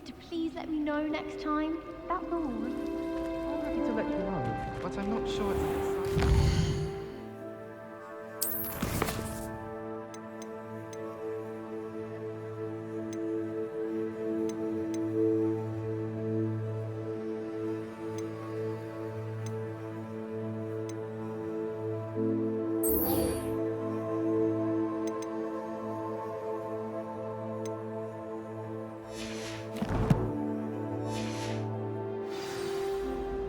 to please let me know next time? That all. I'm happy to let you know, but I'm not sure it's as exciting.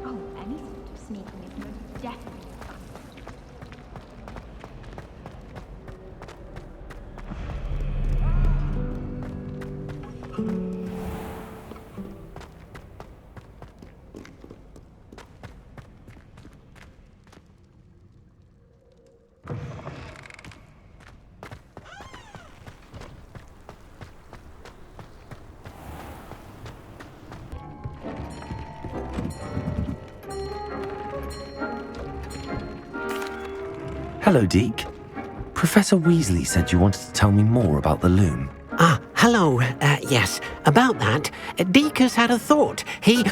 Oh, any sort of sneaking is most definitely fun. Hello, Deke. Professor Weasley said you wanted to tell me more about the loom. Ah, hello. Yes, about that. Deke has had a thought. He...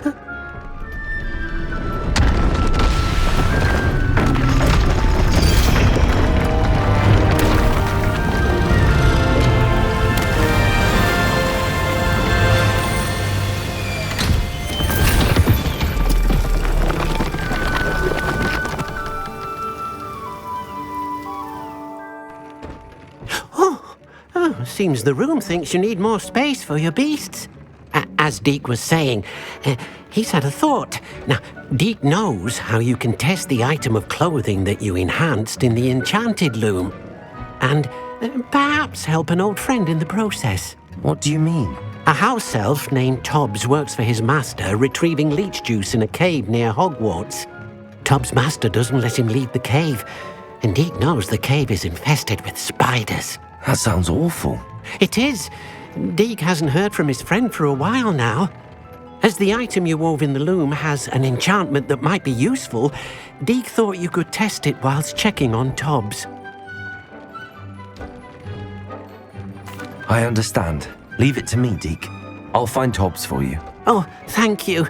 Seems the room thinks you need more space for your beasts. As Deke was saying, he's had a thought. Now, Deke knows how you can test the item of clothing that you enhanced in the enchanted loom. And perhaps help an old friend in the process. What do you mean? A house elf named Tobbs works for his master retrieving leech juice in a cave near Hogwarts. Tobbs' master doesn't let him leave the cave, and Deke knows the cave is infested with spiders. That sounds awful. It is. Deke hasn't heard from his friend for a while now. As the item you wove in the loom has an enchantment that might be useful, Deke thought you could test it whilst checking on Tobbs. I understand. Leave it to me, Deke. I'll find Tobbs for you. Oh, thank you.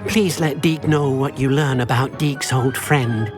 Please let Deke know what you learn about Deke's old friend.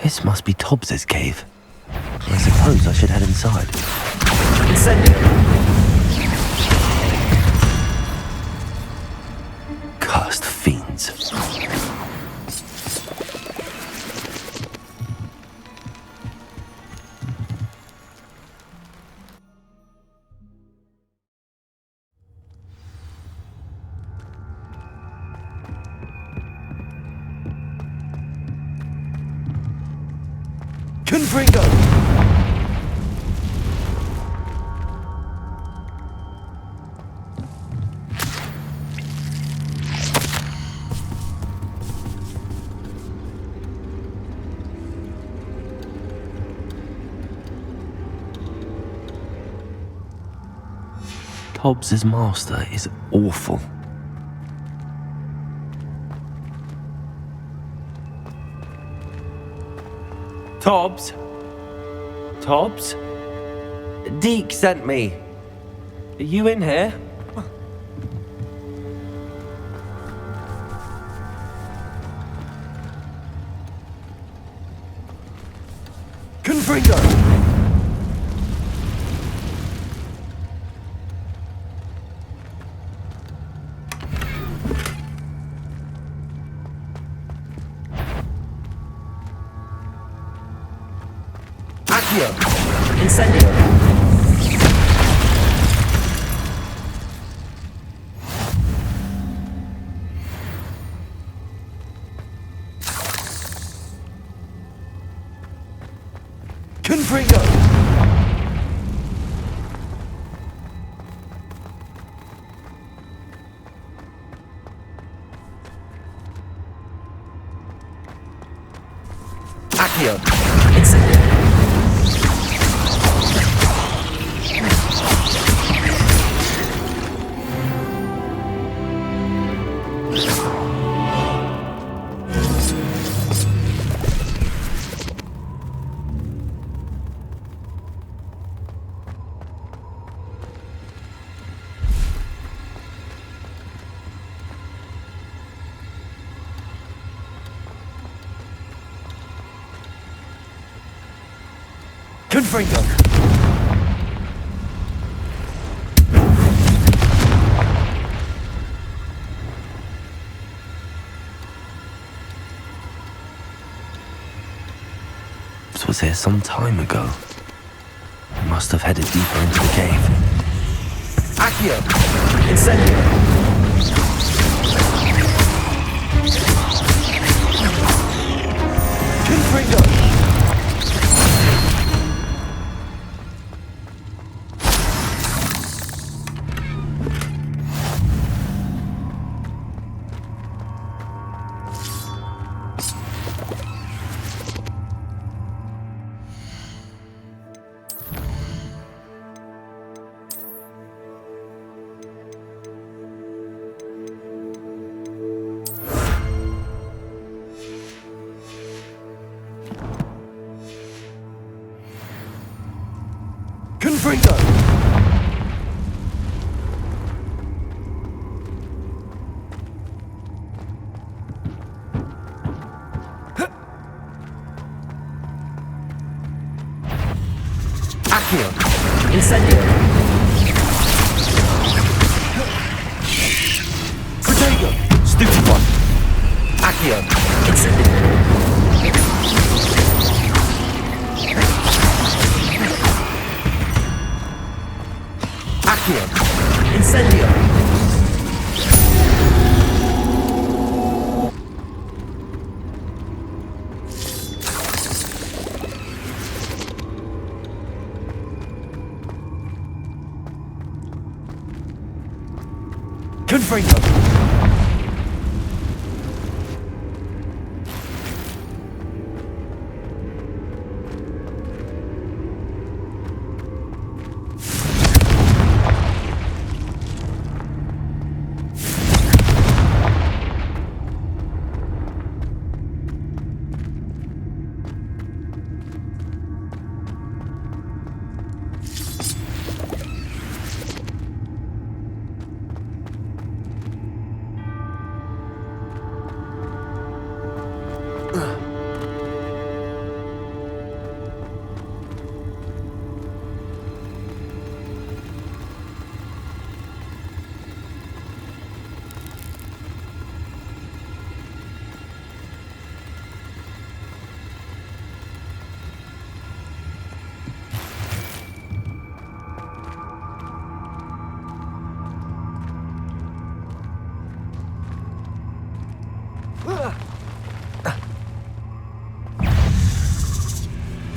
This must be Tobbs's cave. I suppose I should head inside. Cursed fiends. Confringo! Hobbs's master is awful. Tobbs? Tobbs? Deke sent me. Are you in here? Confringo! Accio! Incendio! Confringo! Accio! Incendio! Confringo! This was here some time ago. He must have headed deeper into the cave. Accio! Incendio! Confringo! Confringo! Accio! Incendio! Protego! Stupid one! Accio! Incendio! Accio! Incendio! Confringo!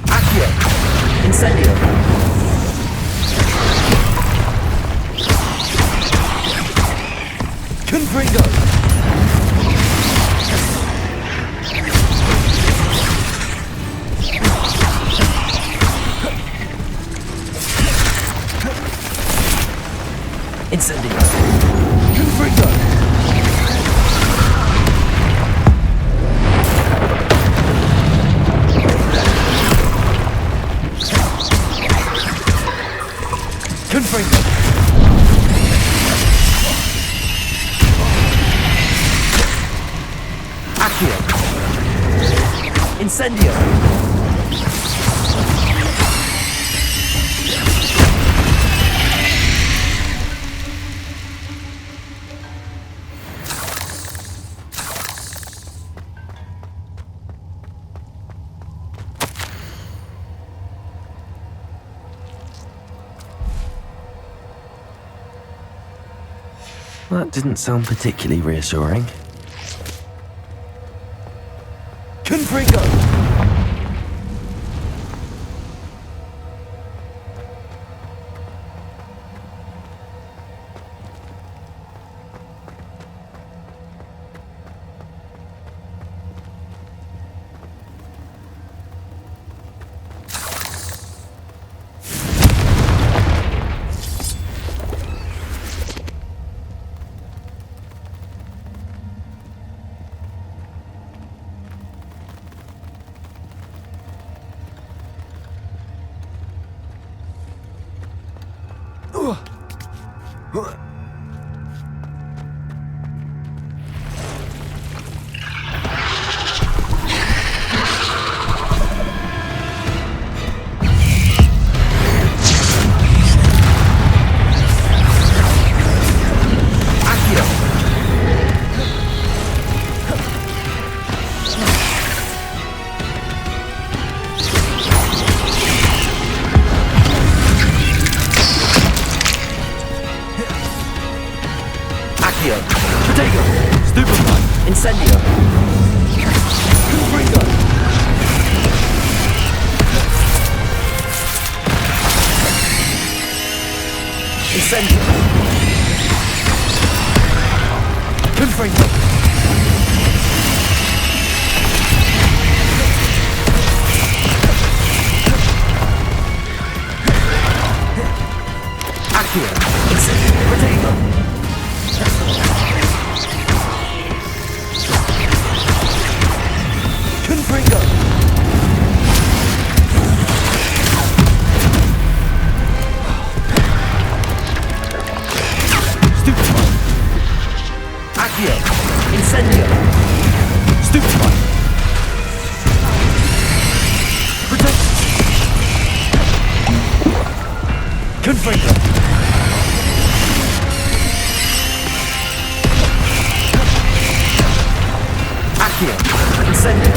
Accio! Incendio! Confringo! Incendio! That didn't sound particularly reassuring. Confringo! Incendio! Confringo! Incendio! Confringo! Accio! Incendio! Protego! Confringo! Stupefy! Accio! Incendio! Stupefy! Protect! Confringo! Accio! Incendio!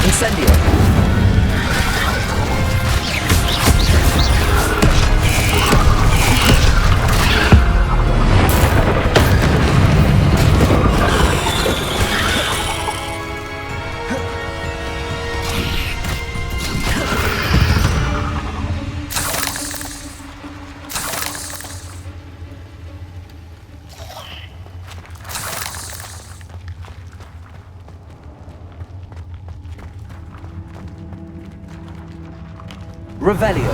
Incendio! Revelio.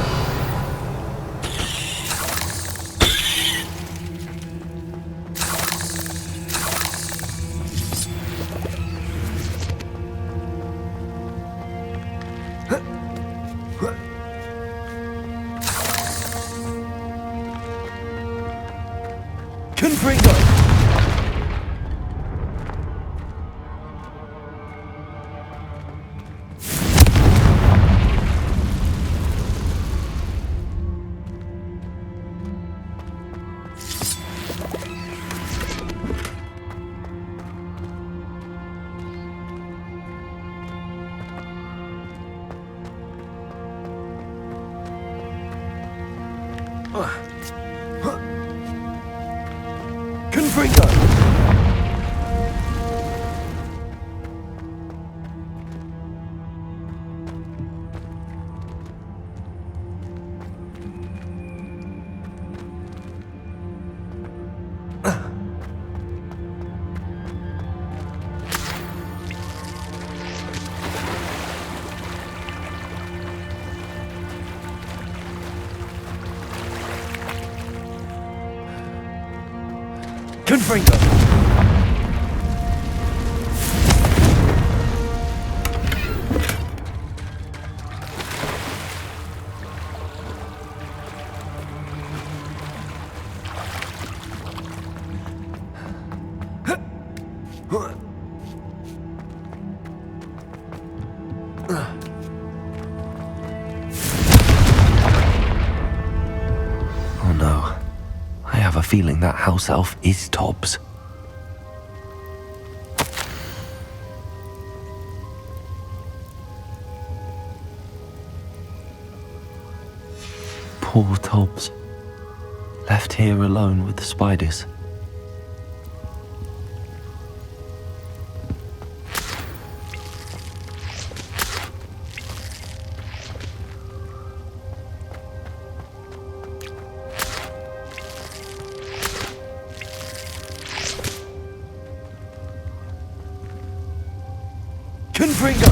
Confringo. Confringo! Confringo! Oh no. I have a feeling that house elf is Tobbs. Poor Tobbs. Left here alone with the spiders. Confringo!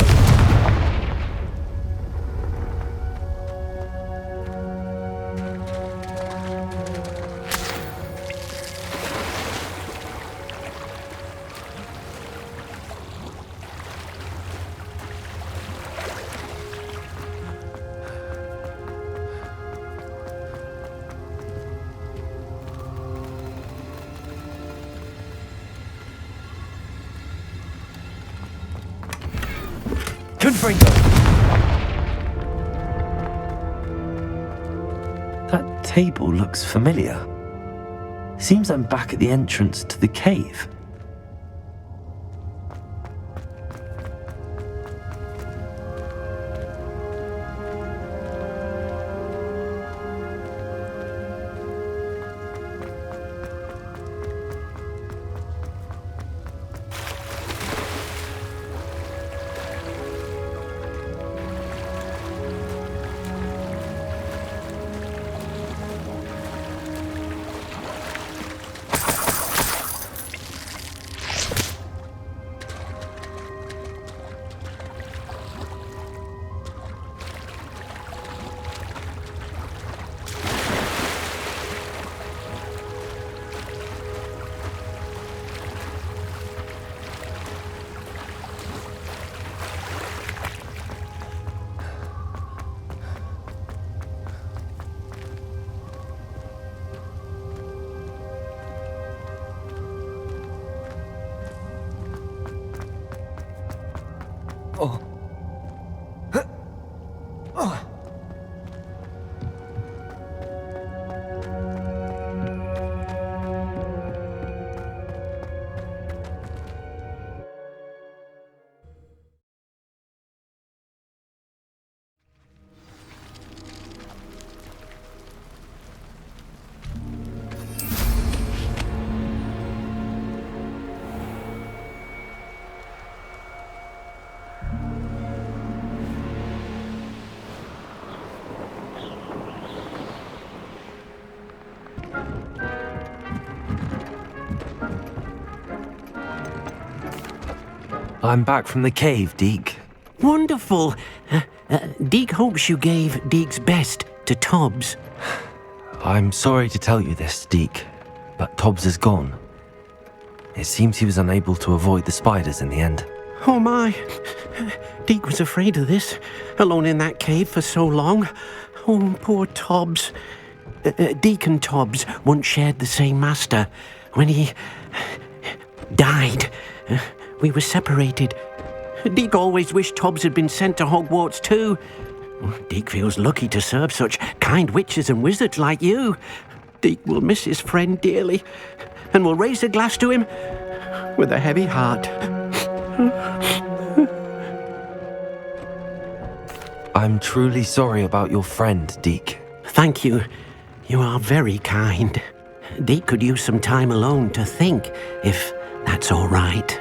Confringo! That table looks familiar. Seems I'm back at the entrance to the cave. I'm back from the cave, Deke. Wonderful. Deke hopes you gave Deke's best to Tobbs. I'm sorry to tell you this, Deke, but Tobbs is gone. It seems he was unable to avoid the spiders in the end. Oh my. Deke was afraid of this, alone in that cave for so long. Oh, poor Tobbs. Deke and Tobbs once shared the same master. When he died, we were separated. Deke always wished Tobbs had been sent to Hogwarts too. Deke feels lucky to serve such kind witches and wizards like you. Deke will miss his friend dearly, and will raise a glass to him with a heavy heart. I'm truly sorry about your friend, Deke. Thank you. You are very kind. Deke could use some time alone to think, if that's all right.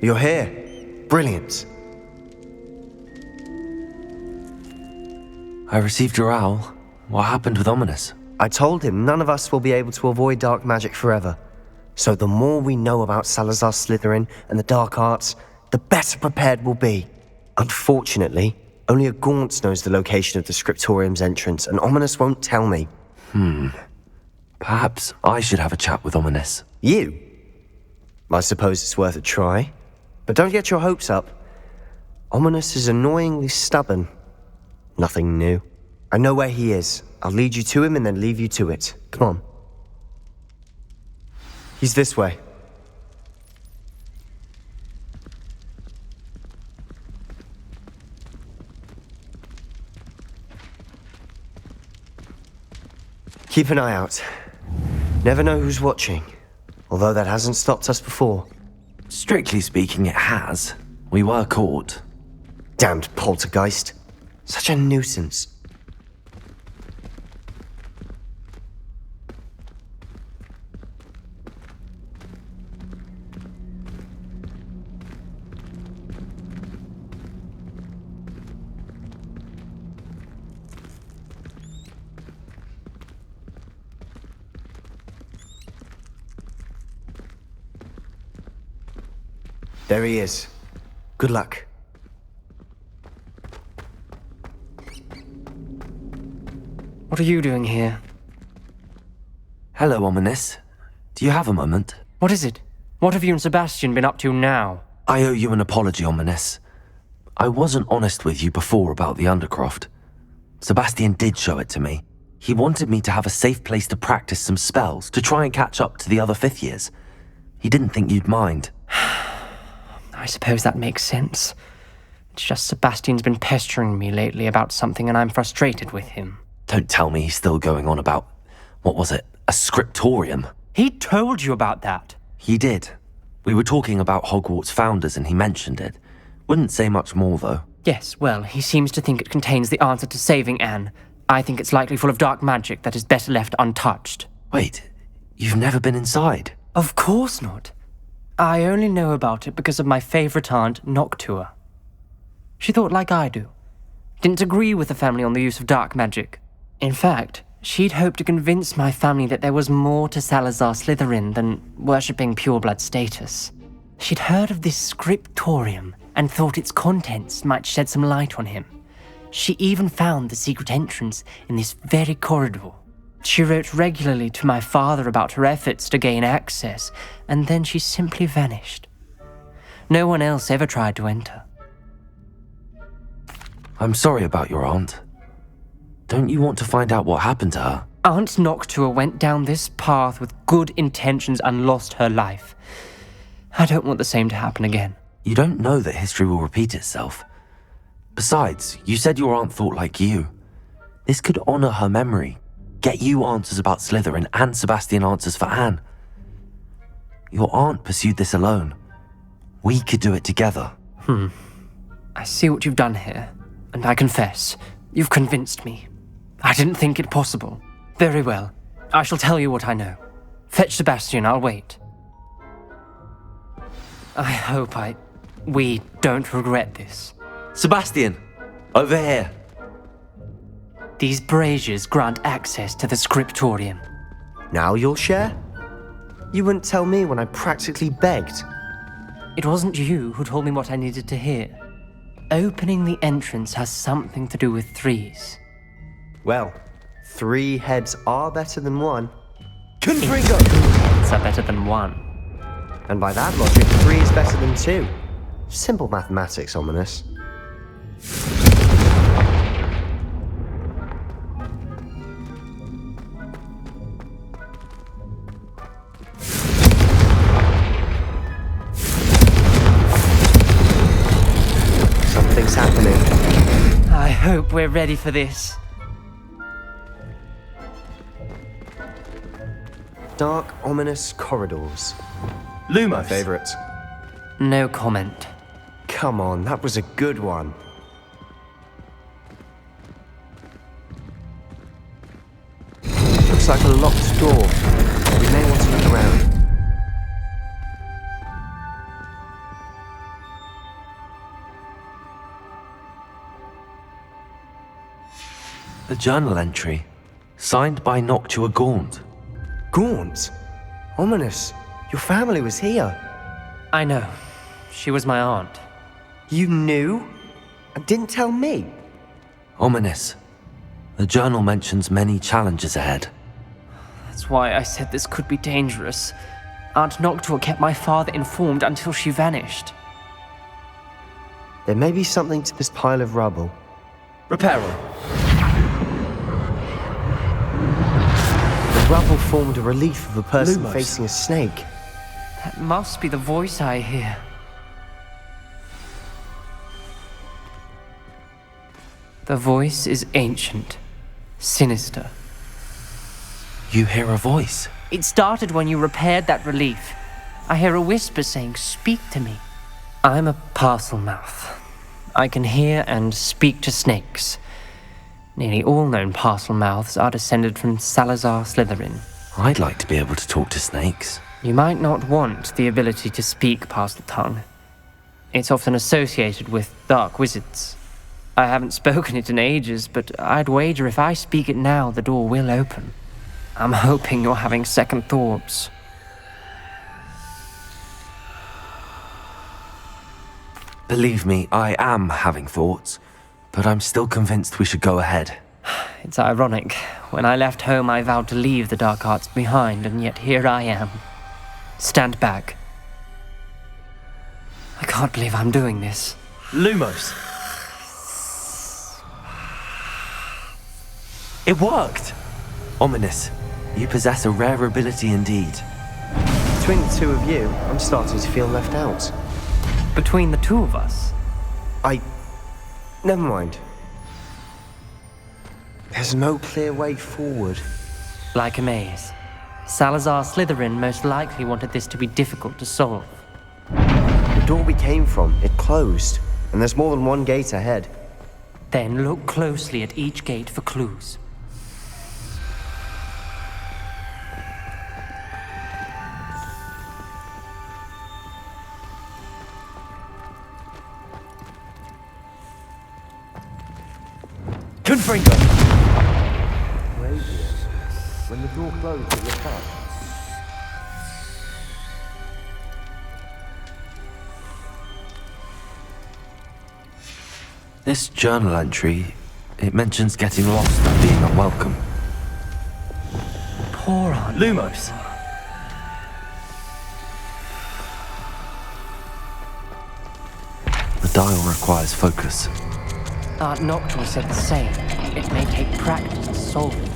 You're here. Brilliant. I received your owl. What happened with Ominous? I told him none of us will be able to avoid dark magic forever. So the more we know about Salazar Slytherin and the dark arts, the better prepared we'll be. Unfortunately, only a Gaunt knows the location of the Scriptorium's entrance, and Ominous won't tell me. Perhaps I should have a chat with Ominous. You? I suppose it's worth a try. But don't get your hopes up. Ominous is annoyingly stubborn. Nothing new. I know where he is. I'll lead you to him and then leave you to it. Come on. He's this way. Keep an eye out. Never know who's watching. Although that hasn't stopped us before. Strictly speaking, it has. We were caught. Damned poltergeist. Such a nuisance. There he is. Good luck. What are you doing here? Hello, Ominous. Do you have a moment? What is it? What have you and Sebastian been up to now? I owe you an apology, Ominous. I wasn't honest with you before about the Undercroft. Sebastian did show it to me. He wanted me to have a safe place to practice some spells, to try and catch up to the other fifth years. He didn't think you'd mind. I suppose that makes sense. It's just Sebastian's been pestering me lately about something and I'm frustrated with him. Don't tell me he's still going on about, what was it, a scriptorium? He told you about that. He did. We were talking about Hogwarts founders and he mentioned it. Wouldn't say much more, though. Yes, well, he seems to think it contains the answer to saving Anne. I think it's likely full of dark magic that is better left untouched. Wait, you've never been inside? Of course not. I only know about it because of my favourite aunt, Noctua. She thought like I do. Didn't agree with the family on the use of dark magic. In fact, she'd hoped to convince my family that there was more to Salazar Slytherin than worshipping pureblood status. She'd heard of this scriptorium and thought its contents might shed some light on him. She even found the secret entrance in this very corridor. She wrote regularly to my father about her efforts to gain access, and then she simply vanished. No one else ever tried to enter. I'm sorry about your aunt. Don't you want to find out what happened to her? Aunt Noctua went down this path with good intentions and lost her life. I don't want the same to happen again. You don't know that history will repeat itself. Besides, you said your aunt thought like you. This could honor her memory. Get you answers about Slytherin and Sebastian answers for Anne. Your aunt pursued this alone. We could do it together. I see what you've done here, and I confess, you've convinced me. I didn't think it possible. Very well. I shall tell you what I know. Fetch Sebastian, I'll wait. I hope we don't regret this. Sebastian! Over here! These braziers grant access to the scriptorium. Now you'll share? You wouldn't tell me when I practically begged. It wasn't you who told me what I needed to hear. Opening the entrance has something to do with threes. Well, 3 heads are better than 1. Confringo! Heads are better than 1. And by that logic, 3 is better than 2. Simple mathematics, Ominous. Something's happening. I hope we're ready for this. Dark, ominous corridors. Lumos! My favorite. No comment. Come on, that was a good one. Looks like a locked door. We may want to look around. A journal entry, signed by Noctua Gaunt. Gaunt? Ominous. Your family was here. I know. She was my aunt. You knew? And didn't tell me? Ominous. The journal mentions many challenges ahead. That's why I said this could be dangerous. Aunt Noctua kept my father informed until she vanished. There may be something to this pile of rubble. Reparo. The rubble formed a relief of a person Lumos. facing a snake. That must be the voice I hear. The voice is ancient, sinister. You hear a voice. It started when you repaired that relief. I hear a whisper saying, "Speak to me." I'm a parcel mouth. I can hear and speak to snakes. Nearly all known parcel mouths are descended from Salazar Slytherin. I'd like to be able to talk to snakes. You might not want the ability to speak parcel tongue. It's often associated with dark wizards. I haven't spoken it in ages, but I'd wager if I speak it now, the door will open. I'm hoping you're having second thoughts. Believe me, I am having thoughts, but I'm still convinced we should go ahead. It's ironic. When I left home, I vowed to leave the dark arts behind, and yet here I am. Stand back. I can't believe I'm doing this. Lumos. It worked! Ominous, you possess a rare ability indeed. Between the two of you, I'm starting to feel left out. Between the two of us, Never mind. There's no clear way forward. like a maze. Salazar Slytherin most likely wanted this to be difficult to solve. The door we came from, it closed. And there's more than one gate ahead. Then look closely at each gate for clues. Confringo. When the door closed, it lit up. This journal entry, it mentions getting lost and being unwelcome. Poor Aunt. Lumos. The dial requires focus. Aunt Noctua said the same. It may take practice to solve it.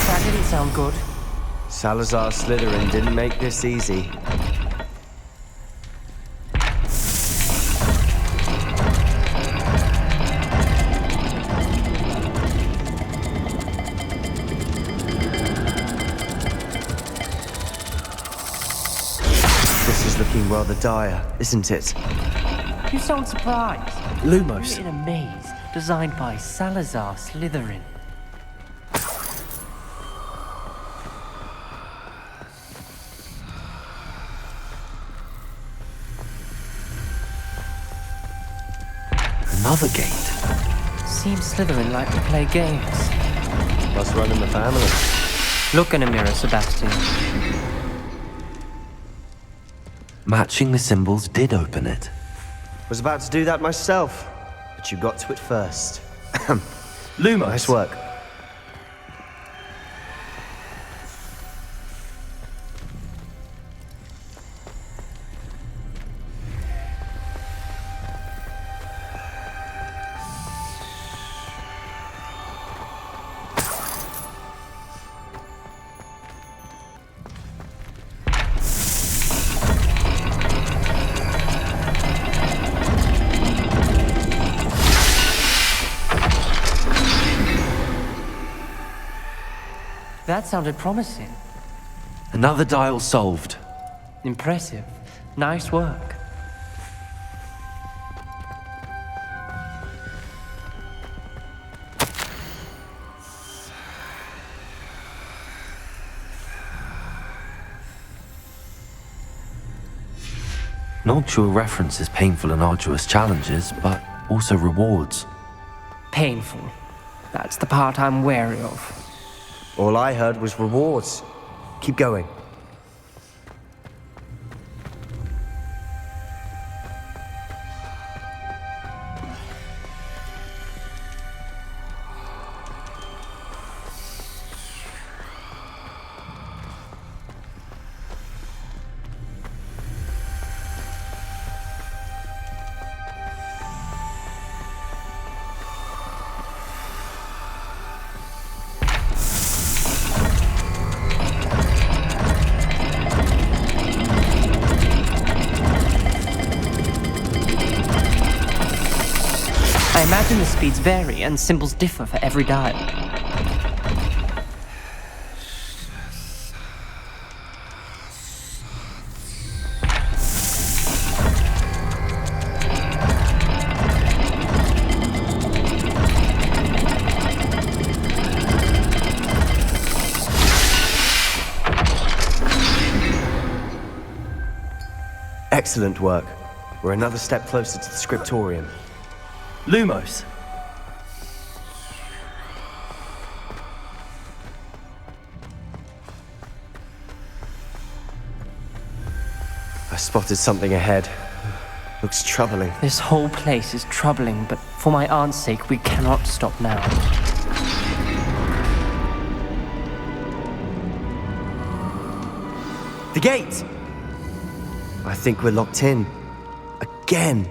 That didn't sound good. Salazar Slytherin didn't make this easy. This is looking rather dire, isn't it? You sound surprised. Lumos. You're in a maze designed by Salazar Slytherin. Another gate. Seems Slytherin like to play games. Must run in the family. Look in a mirror, Sebastian. Matching the symbols did open it. Was about to do that myself, but you got to it first. Lumos. Nice work. That sounded promising. Another dial solved. Impressive. Nice work. Noctua references painful and arduous challenges, but also rewards. Painful. That's the part I'm wary of. All I heard was rewards. Keep going. I imagine the speeds vary and symbols differ for every dial. Excellent work. We're another step closer to the scriptorium. Lumos! I spotted something ahead. Looks troubling. This whole place is troubling, but for my aunt's sake, we cannot stop now. The gate! I think we're locked in. Again.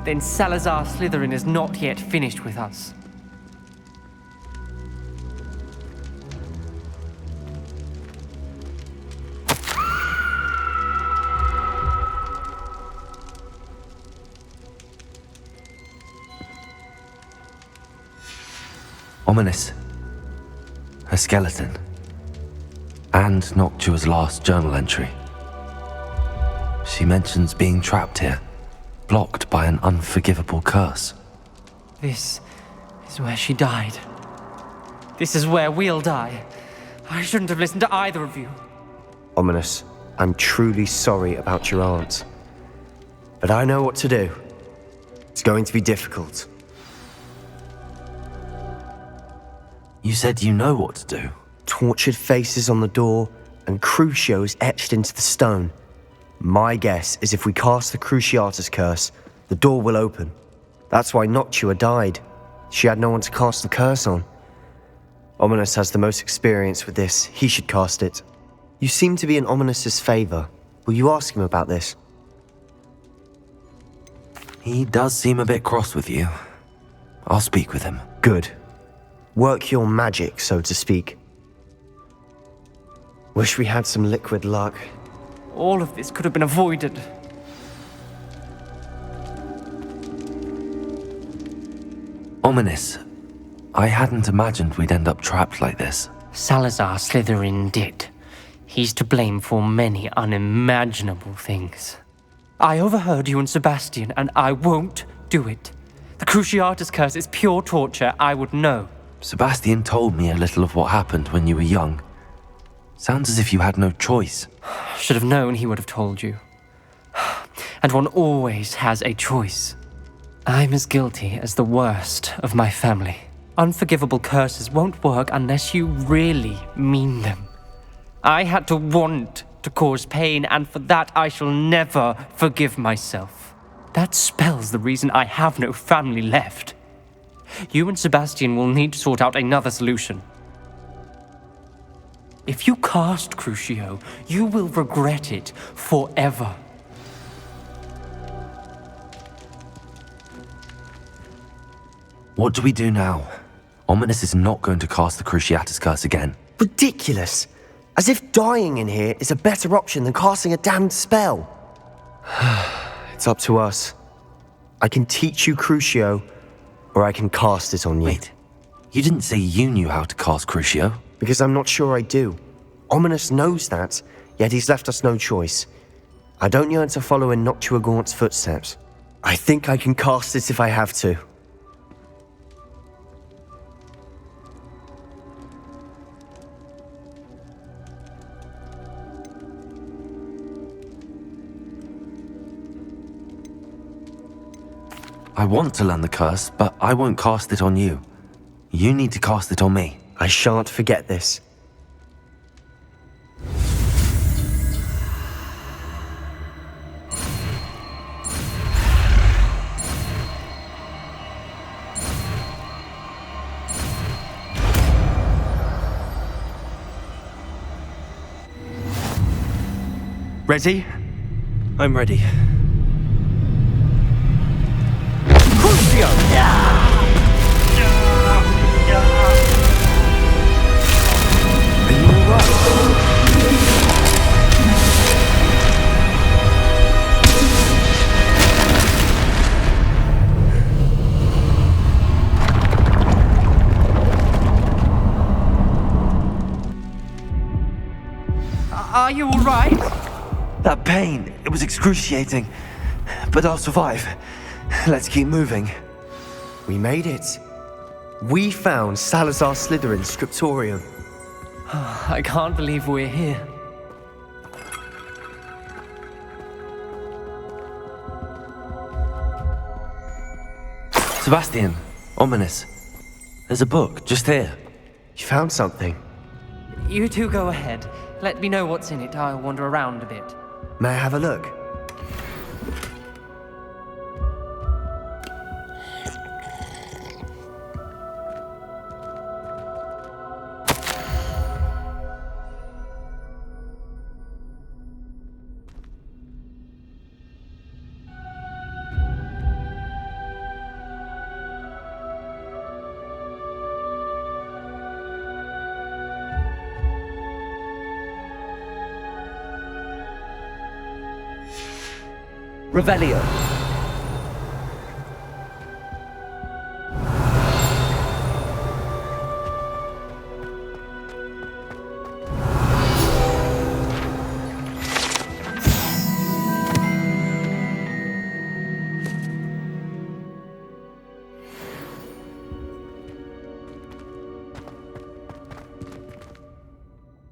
Then Salazar Slytherin is not yet finished with us. Ominous. Her skeleton. And Noctua's last journal entry. She mentions being trapped here, blocked by an unforgivable curse. This is where she died. This is where we'll die. I shouldn't have listened to either of you. Ominous, I'm truly sorry about your aunt. But I know what to do. It's going to be difficult. You said you know what to do. Tortured faces on the door and Crucios etched into the stone. My guess is if we cast the Cruciatus curse, the door will open. That's why Noctua died. She had no one to cast the curse on. Ominous has the most experience with this. He should cast it. You seem to be in Ominous's favor. Will you ask him about this? He does seem a bit cross with you. I'll speak with him. Good. Work your magic, so to speak. Wish we had some liquid luck. All of this could have been avoided. Ominous. I hadn't imagined we'd end up trapped like this. Salazar Slytherin did. He's to blame for many unimaginable things. I overheard you and Sebastian, and I won't do it. The Cruciatus curse is pure torture, I would know. Sebastian told me a little of what happened when you were young. Sounds as if you had no choice. Should have known he would have told you. And one always has a choice. I'm as guilty as the worst of my family. Unforgivable curses won't work unless you really mean them. I had to want to cause pain, and for that I shall never forgive myself. That spells the reason I have no family left. You and Sebastian will need to sort out another solution. If you cast Crucio, you will regret it forever. What do we do now? Ominous is not going to cast the Cruciatus curse again. Ridiculous. As if dying in here is a better option than casting a damned spell. It's up to us. I can teach you Crucio, or I can cast it on you. Wait, you didn't say you knew how to cast Crucio? Because I'm not sure I do. Ominous knows that, yet he's left us no choice. I don't yearn to follow in Noctua Gaunt's footsteps. I think I can cast it if I have to. I want to learn the curse, but I won't cast it on you. You need to cast it on me. I shan't forget this. Ready? I'm ready. Are you all right? That pain, it was excruciating. But I'll survive. Let's keep moving. We made it. We found Salazar Slytherin's scriptorium. I can't believe we're here. Sebastian, ominous. There's a book just here. You found something. You two go ahead. Let me know what's in it. I'll wander around a bit. May I have a look? Revelio.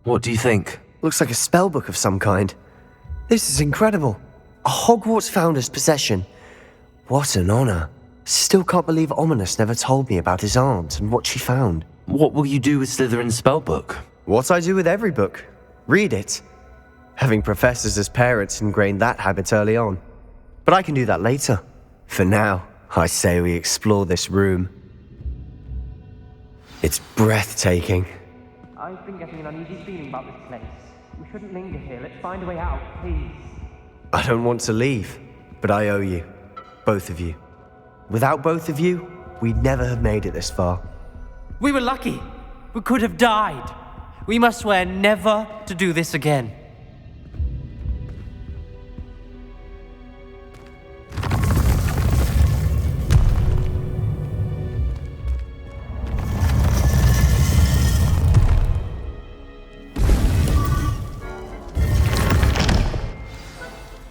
What do you think? Looks like a spellbook of some kind. This is incredible. A Hogwarts founder's possession. What an honor. Still can't believe Ominous never told me about his aunt and what she found. What will you do with Slytherin's spellbook? What I do with every book. Read it. Having professors as parents ingrained that habit early on. But I can do that later. For now, I say we explore this room. It's breathtaking. I've been getting an uneasy feeling about this place. We shouldn't linger here. Let's find a way out, please. I don't want to leave, but I owe you. Both of you. Without both of you, we'd never have made it this far. We were lucky. We could have died. We must swear never to do this again.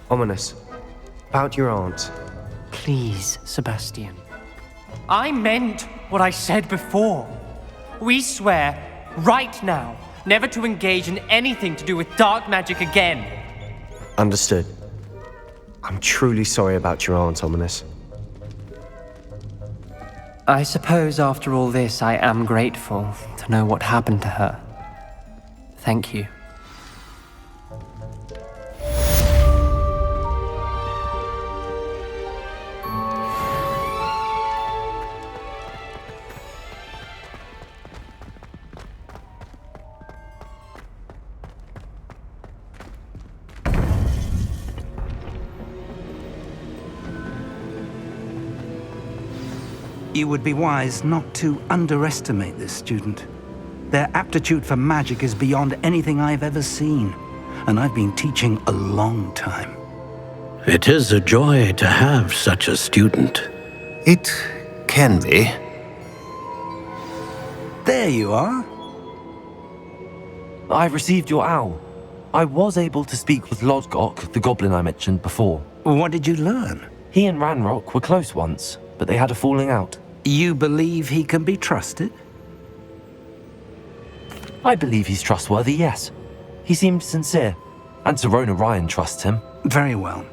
Ominous. About your aunt. Please, Sebastian. I meant what I said before. We swear, right now, never to engage in anything to do with dark magic again. Understood. I'm truly sorry about your aunt, Ominous. I suppose after all this, I am grateful to know what happened to her. Thank you. You would be wise not to underestimate this student. Their aptitude for magic is beyond anything I've ever seen, and I've been teaching a long time. It is a joy to have such a student. It can be. There you are. I've received your owl. I was able to speak with Lodgok, the goblin I mentioned before. What did you learn? He and Ranrock were close once, but they had a falling out. You believe he can be trusted? I believe he's trustworthy, yes. He seemed sincere, and Sirona Ryan trusts him. Very well.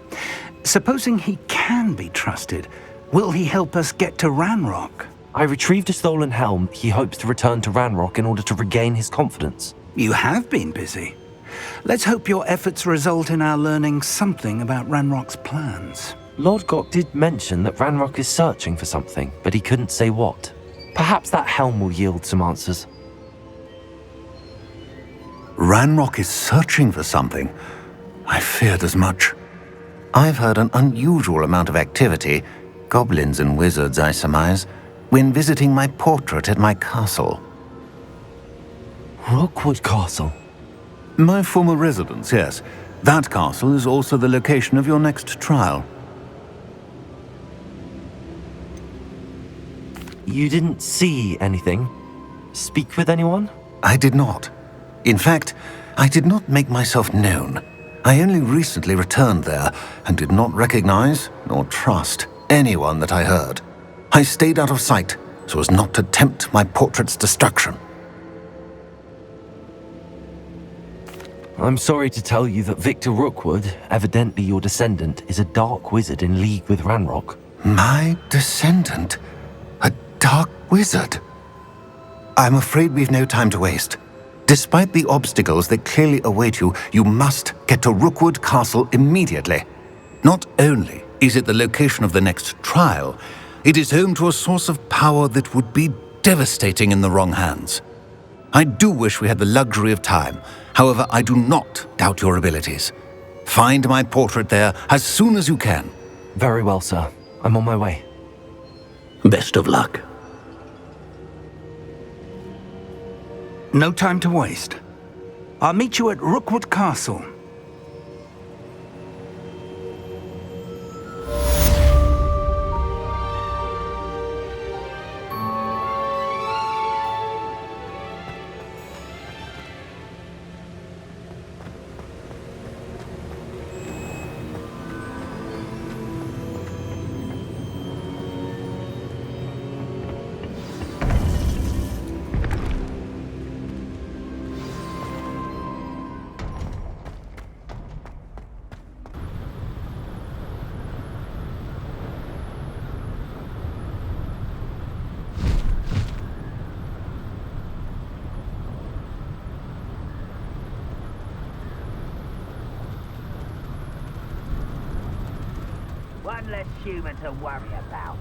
Supposing he can be trusted, Will he help us get to Ranrock? I retrieved a stolen helm he hopes to return to Ranrock in order to regain his confidence. You have been busy. Let's hope your efforts result in our learning something about Ranrock's plans. Lord Gok did mention that Ranrock is searching for something, but he couldn't say what. Perhaps that helm will yield some answers. Ranrock is searching for something. I feared as much. I've heard an unusual amount of activity, goblins and wizards, I surmise, when visiting my portrait at my castle. Rookwood Castle? My former residence, yes. That castle is also the location of your next trial. You didn't see anything? Speak with anyone? I did not. In fact, I did not make myself known. I only recently returned there and did not recognize nor trust anyone that I heard. I stayed out of sight so as not to tempt my portrait's destruction. I'm sorry to tell you that Victor Rookwood, evidently your descendant, is a dark wizard in league with Ranrock. My descendant? A dark wizard? I'm afraid we've no time to waste. Despite the obstacles that clearly await you, you must get to Rookwood Castle immediately. Not only is it the location of the next trial, it is home to a source of power that would be devastating in the wrong hands. I do wish we had the luxury of time. However, I do not doubt your abilities. Find my portrait there as soon as you can. Very well, sir. I'm on my way. Best of luck. No time to waste. I'll meet you at Rookwood Castle. One less human to worry about.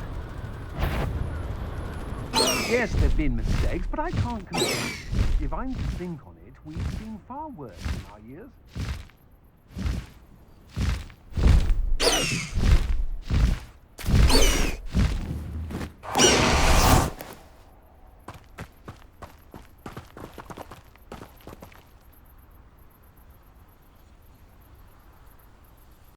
Yes, there have been mistakes, but I can't complain. If I'm to think on it, we've seen far worse in our years.